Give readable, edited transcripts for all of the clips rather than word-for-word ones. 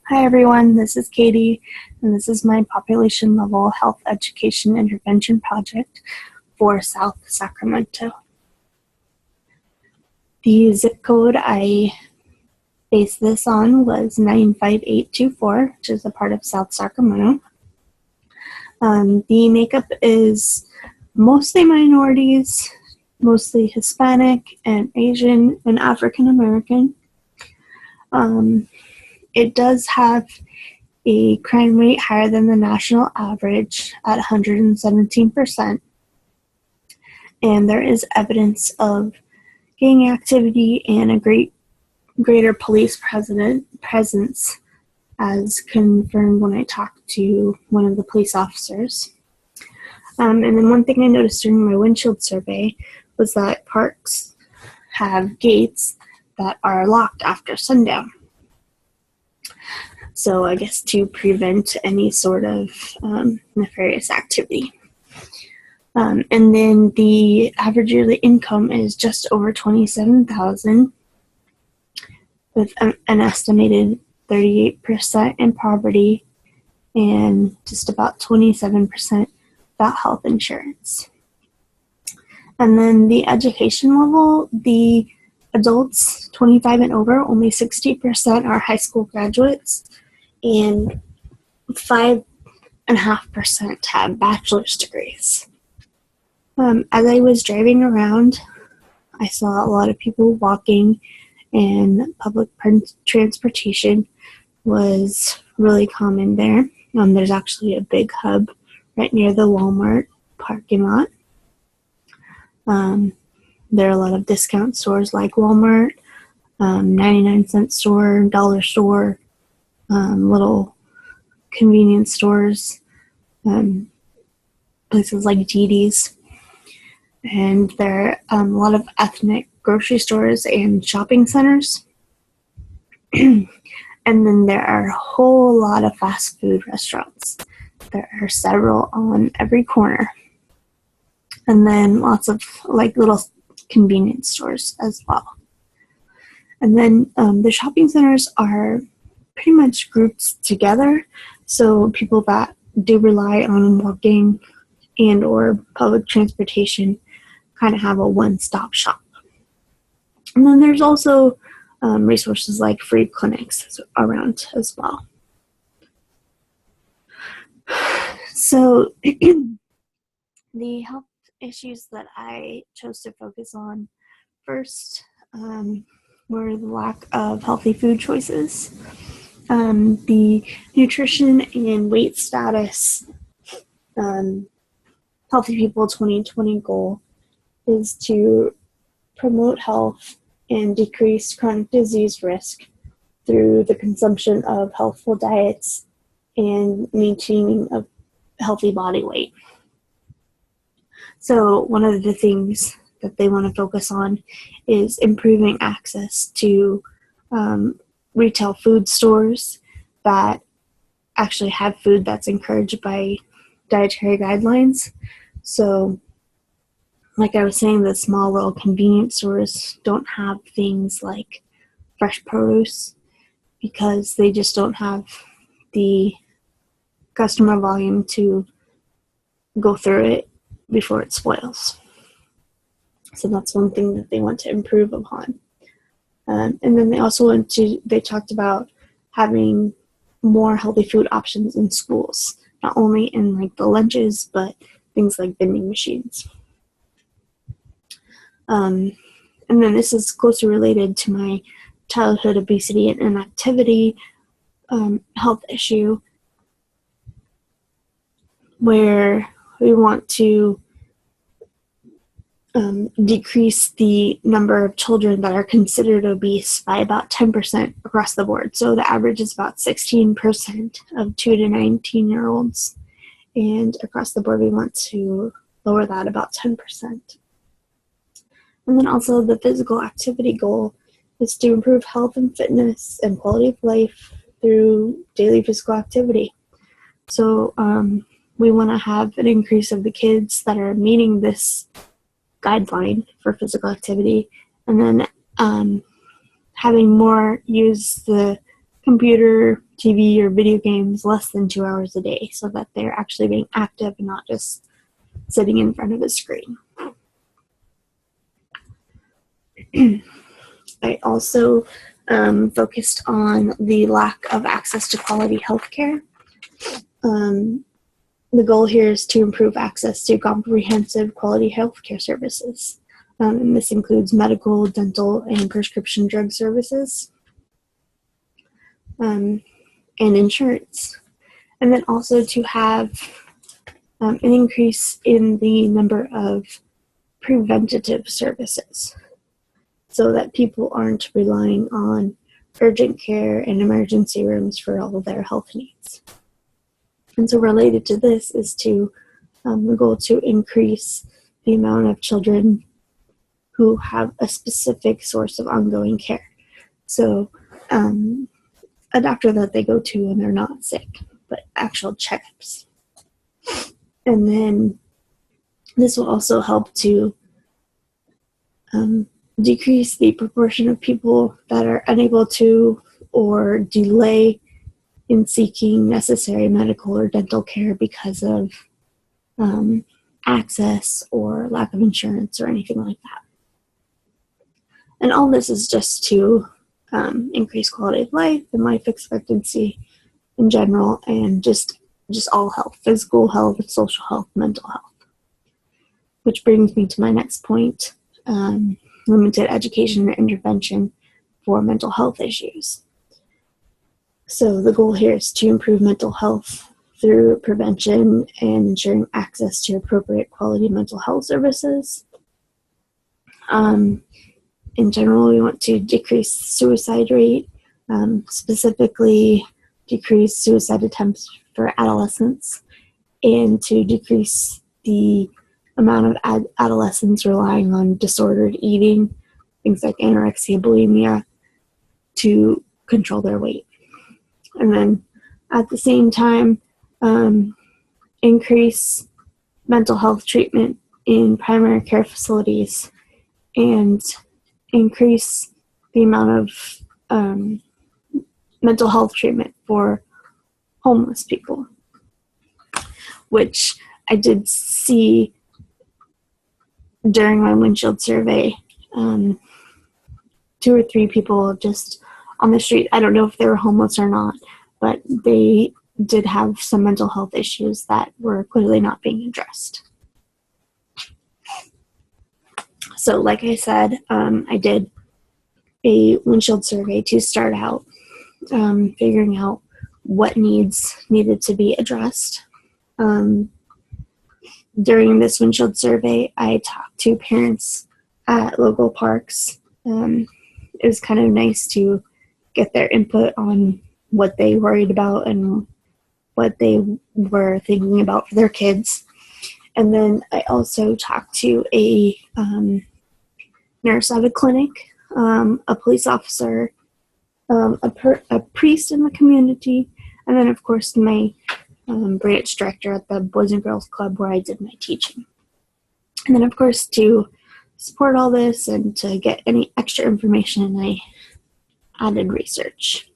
Hi everyone, this is Katie, and this is my population level health education intervention project for South Sacramento. The zip code I based this on was 95824, which is a part of South Sacramento. The makeup is mostly minorities, mostly Hispanic and Asian and African American. It does have a crime rate higher than the national average at 117%. And there is evidence of gang activity and a greater police presence, as confirmed when I talked to one of the police officers. And then one thing I noticed during my windshield survey was that parks have gates that are locked after sundown. So I guess to prevent any sort of nefarious activity. And then the average yearly income is just over $27,000, with an estimated 38% in poverty and just about 27% without health insurance. And then the education level, the adults 25 and over, only 60% are high school graduates, and 5.5% have bachelor's degrees. As I was driving around, I saw a lot of people walking, and public transportation was really common there. There's actually a big hub right near the Walmart parking lot. There are a lot of discount stores like Walmart, 99-cent store, dollar store, little convenience stores, places like DD's. And there are a lot of ethnic grocery stores and shopping centers. And then there are a whole lot of fast food restaurants. There are several on every corner. And then lots of little convenience stores as well. And then the shopping centers are pretty much grouped together, so people that do rely on walking and or public transportation kind of have a one-stop shop. And then there's also resources like free clinics around as well. So the health issues that I chose to focus on first were the lack of healthy food choices, the nutrition and weight status. Healthy People 2020 goal is to promote health and decrease chronic disease risk through the consumption of healthful diets and maintaining a healthy body weight. So one of the things that they want to focus on is improving access to retail food stores that actually have food that's encouraged by dietary guidelines. So like I was saying, the small little convenience stores don't have things like fresh produce because they just don't have the customer volume to go through it before it spoils. So that's one thing that they want to improve upon. And then they talked about having more healthy food options in schools, not only in the lunches, but things like vending machines. And then this is closely related to my childhood obesity and inactivity health issue, where we want to decrease the number of children that are considered obese by about 10% across the board. So the average is about 16% of 2 to 19-year-olds. And across the board, we want to lower that about 10%. And then also the physical activity goal is to improve health and fitness and quality of life through daily physical activity. So we want to have an increase of the kids that are meeting this guideline for physical activity, and then having more use the computer TV or video games less than 2 hours a day so that they're actually being active and not just sitting in front of a screen. I also focused on the lack of access to quality healthcare. The goal here is to improve access to comprehensive quality healthcare services. And this includes medical, dental, and prescription drug services, and insurance. And then also to have an increase in the number of preventative services so that people aren't relying on urgent care and emergency rooms for all of their health needs. And so related to this is to the goal to increase the amount of children who have a specific source of ongoing care. So a doctor that they go to when they're not sick, but actual checkups. And then this will also help to decrease the proportion of people that are unable to or delay in seeking necessary medical or dental care because of access or lack of insurance or anything like that. And all this is just to increase quality of life and life expectancy in general, and just all health, physical health, social health, mental health. Which brings me to my next point, limited education and intervention for mental health issues. So the goal here is to improve mental health through prevention and ensuring access to appropriate quality mental health services. In general, we want to decrease suicide rate, specifically decrease suicide attempts for adolescents, and to decrease the amount of adolescents relying on disordered eating, things like anorexia, bulimia, to control their weight. And then at the same time, increase mental health treatment in primary care facilities and increase the amount of mental health treatment for homeless people, which I did see during my windshield survey. 2 or 3 people just on the street, I don't know if they were homeless or not, but they did have some mental health issues that were clearly not being addressed. So like I said, I did a windshield survey to start out, figuring out what needs needed to be addressed. During this windshield survey, I talked to parents at local parks. It was kind of nice to get their input on what they worried about and what they were thinking about for their kids. And then I also talked to a nurse at a clinic, a police officer, a priest in the community, and then, of course, my branch director at the Boys and Girls Club where I did my teaching. And then, of course, to support all this and to get any extra information, I added research.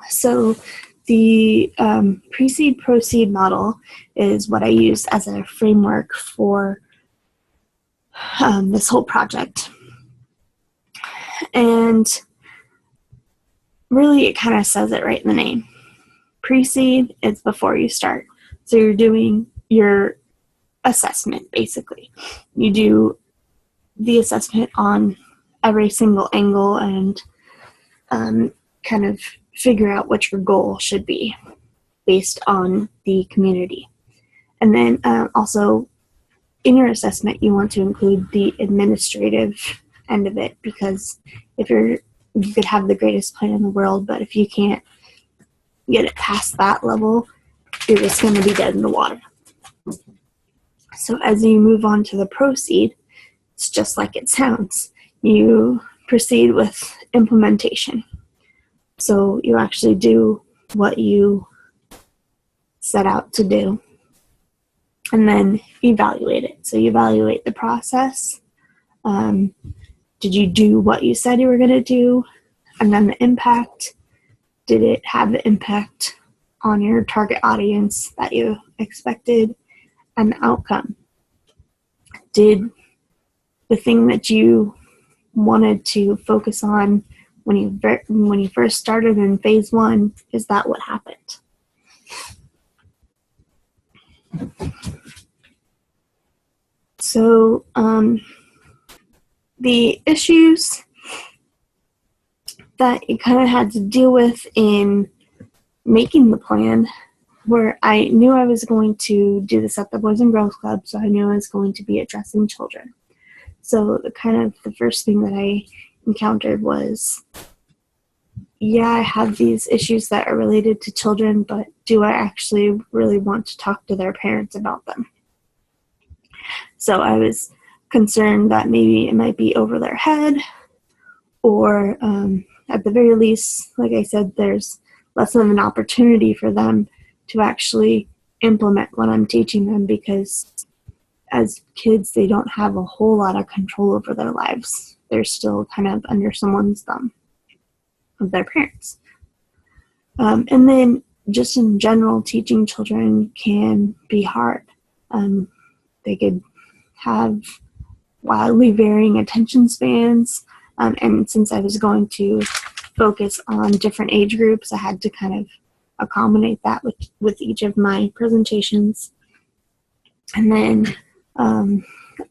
So the Precede Proceed model is what I used as a framework for this whole project. And really, it kind of says it right in the name. Precede is before you start. So you're doing your assessment, basically. You do the assessment on every single angle and kind of figure out what your goal should be based on the community. And then also, in your assessment, you want to include the administrative end of it, because you could have the greatest plan in the world, but if you can't get it past that level, you're just going to be dead in the water. So as you move on to the proceed, it's just like it sounds. You proceed with implementation. So you actually do what you set out to do, and then evaluate it. So you evaluate the process. Did you do what you said you were going to do? And then the impact. Did it have the impact on your target audience that you expected? And the outcome. Did the thing that you wanted to focus on when you first started in phase 1, is that what happened? So the issues that you kind of had to deal with in making the plan were, I knew I was going to do this at the Boys and Girls Club, so I knew I was going to be addressing children. So the first thing that I encountered was, yeah, I have these issues that are related to children, but do I actually really want to talk to their parents about them? So I was concerned that maybe it might be over their head, or at the very least, like I said, there's less of an opportunity for them to actually implement what I'm teaching them, because as kids, they don't have a whole lot of control over their lives. They're still kind of under someone's thumb of their parents. And then just in general, teaching children can be hard. They could have wildly varying attention spans. And since I was going to focus on different age groups, I had to kind of accommodate that with each of my presentations. And then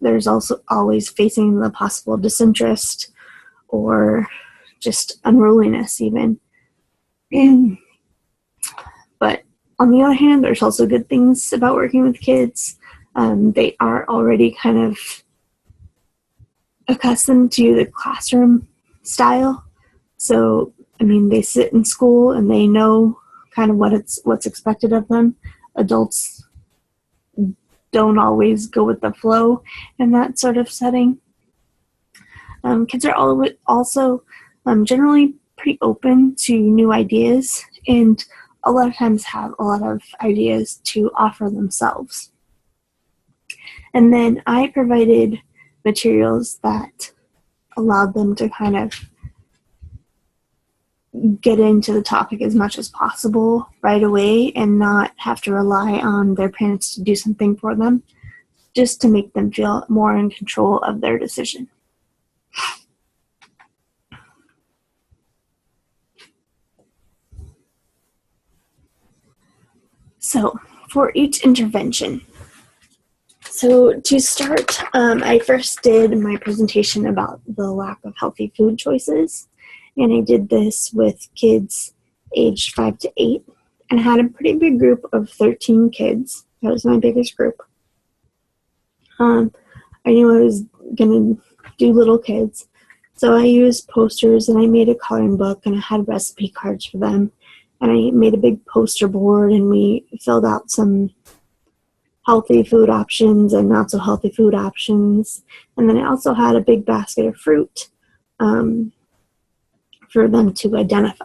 there's also always facing the possible disinterest or just unruliness even. But on the other hand, there's also good things about working with kids. They are already kind of accustomed to the classroom style. So, I mean, they sit in school and they know kind of what's expected of them. Adults don't always go with the flow in that sort of setting. Kids are also generally pretty open to new ideas, and a lot of times have a lot of ideas to offer themselves. And then I provided materials that allowed them to kind of get into the topic as much as possible right away and not have to rely on their parents to do something for them, just to make them feel more in control of their decision. So for each intervention, so to start, I first did my presentation about the lack of healthy food choices. And I did this with kids aged 5 to 8, and I had a pretty big group of 13 kids. That was my biggest group. I knew I was going to do little kids, so I used posters, and I made a coloring book, and I had recipe cards for them. And I made a big poster board, and we filled out some healthy food options and not so healthy food options. And then I also had a big basket of fruit for them to identify.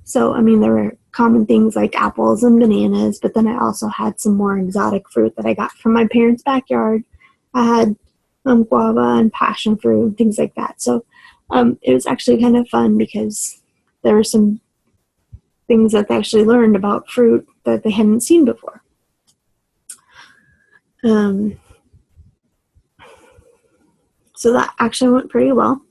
So, I mean, there were common things like apples and bananas, but then I also had some more exotic fruit that I got from my parents' backyard. I had guava and passion fruit and things like that. So it was actually kind of fun because there were some things that they actually learned about fruit that they hadn't seen before. So that actually went pretty well.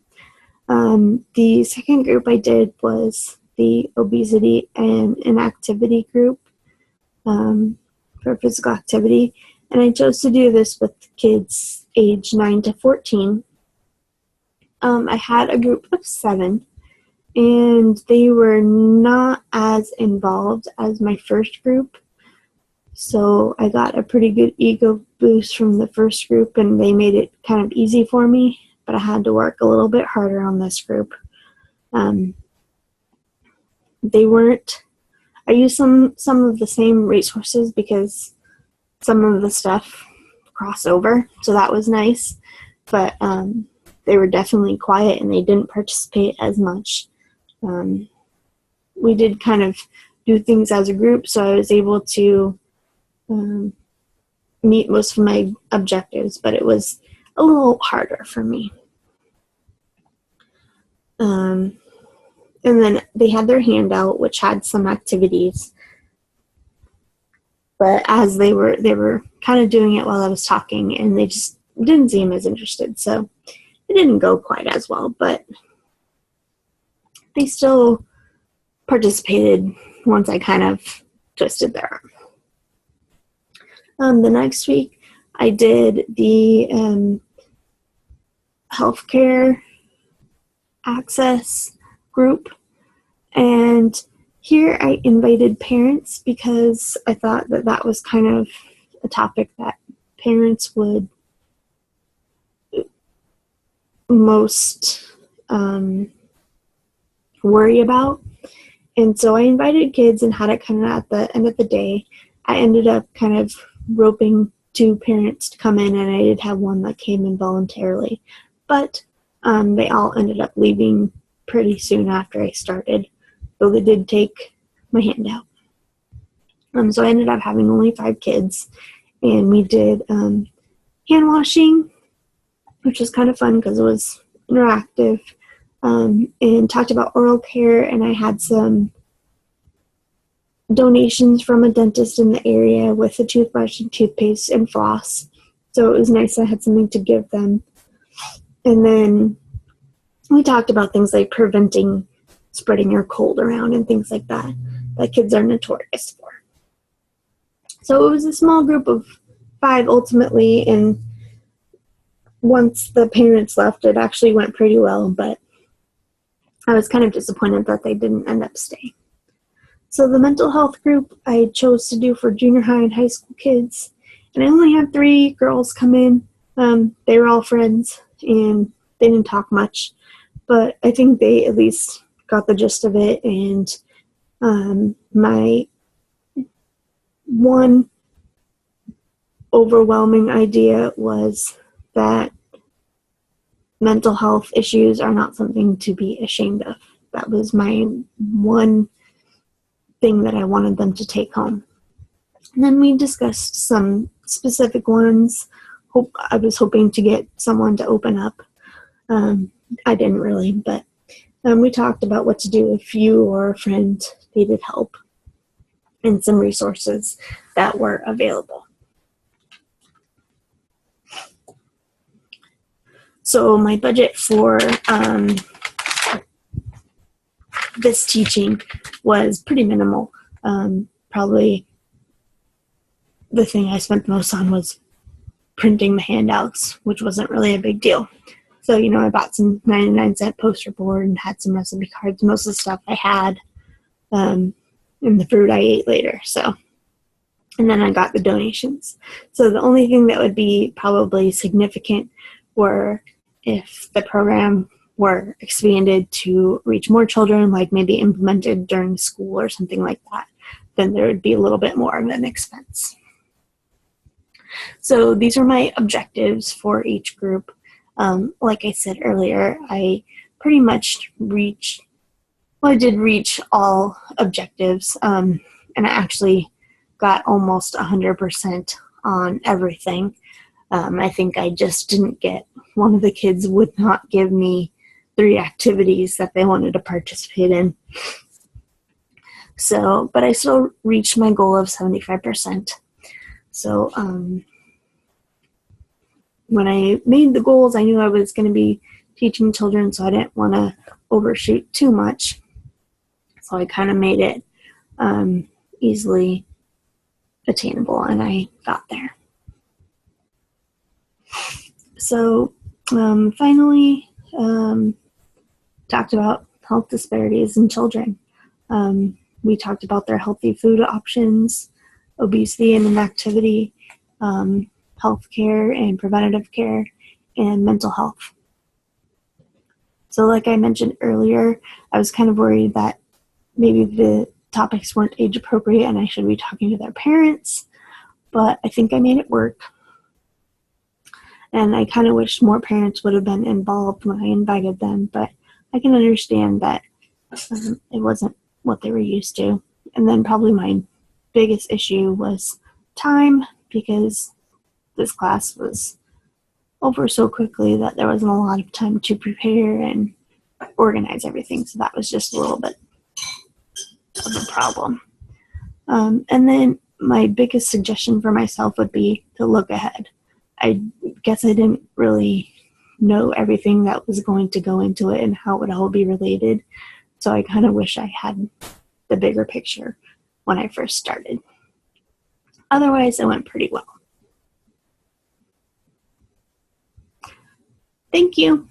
The second group I did was the obesity and inactivity group for physical activity. And I chose to do this with kids age 9 to 14. I had a group of 7, and they were not as involved as my first group. So I got a pretty good ego boost from the first group, and they made it kind of easy for me, but I had to work a little bit harder on this group. I used some of the same resources because some of the stuff crossed over, so that was nice, but they were definitely quiet and they didn't participate as much. We did kind of do things as a group, so I was able to meet most of my objectives, but it was a little harder for me. And then they had their handout, which had some activities. But as they were kind of doing it while I was talking, and they just didn't seem as interested. So it didn't go quite as well, but they still participated once I kind of twisted their arm. The next week, I did the healthcare access group, and here I invited parents because I thought that that was kind of a topic that parents would most worry about. And so I invited kids and had it kind of at the end of the day. I ended up kind of roping 2 parents to come in, and I did have one that came in voluntarily. But they all ended up leaving pretty soon after I started, though they did take my handout. So I ended up having only 5 kids, and we did hand washing, which was kind of fun because it was interactive, and talked about oral care, and I had some donations from a dentist in the area with a toothbrush and toothpaste and floss. So it was nice I had something to give them. And then we talked about things like preventing spreading your cold around and things like that kids are notorious for. So it was a small group of 5 ultimately, and once the parents left, it actually went pretty well, but I was kind of disappointed that they didn't end up staying. So the mental health group I chose to do for junior high and high school kids, and I only had 3 girls come in. They were all friends, and they didn't talk much, but I think they at least got the gist of it. And my one overwhelming idea was that mental health issues are not something to be ashamed of. That was my one thing that I wanted them to take home. And then we discussed some specific ones. I was hoping to get someone to open up. I didn't really, but we talked about what to do if you or a friend needed help and some resources that were available. So my budget for this teaching was pretty minimal. Probably the thing I spent the most on was printing the handouts, which wasn't really a big deal. So, I bought some 99-cent poster board and had some recipe cards. Most of the stuff I had, and the fruit I ate later. So, and then I got the donations. So the only thing that would be probably significant were if the program were expanded to reach more children, like maybe implemented during school or something like that, then there would be a little bit more of an expense. So these are my objectives for each group. Like I said earlier, I pretty much I did reach all objectives, and I actually got almost 100% on everything. I think I just didn't get, one of the kids would not give me 3 activities that they wanted to participate in. So, but I still reached my goal of 75%. So, when I made the goals, I knew I was going to be teaching children, so I didn't want to overshoot too much. So I kind of made it easily attainable, and I got there. So finally, talked about health disparities in children. We talked about their healthy food options, obesity and inactivity, health care and preventative care, and mental health. So like I mentioned earlier, I was kind of worried that maybe the topics weren't age appropriate and I should be talking to their parents, but I think I made it work. And I kind of wish more parents would have been involved when I invited them, but I can understand that it wasn't what they were used to. And then probably my biggest issue was time, because this class was over so quickly that there wasn't a lot of time to prepare and organize everything. So that was just a little bit of a problem. And then my biggest suggestion for myself would be to look ahead. I guess I didn't really know everything that was going to go into it and how it would all be related. So I kind of wish I had the bigger picture when I first started. Otherwise, it went pretty well. Thank you.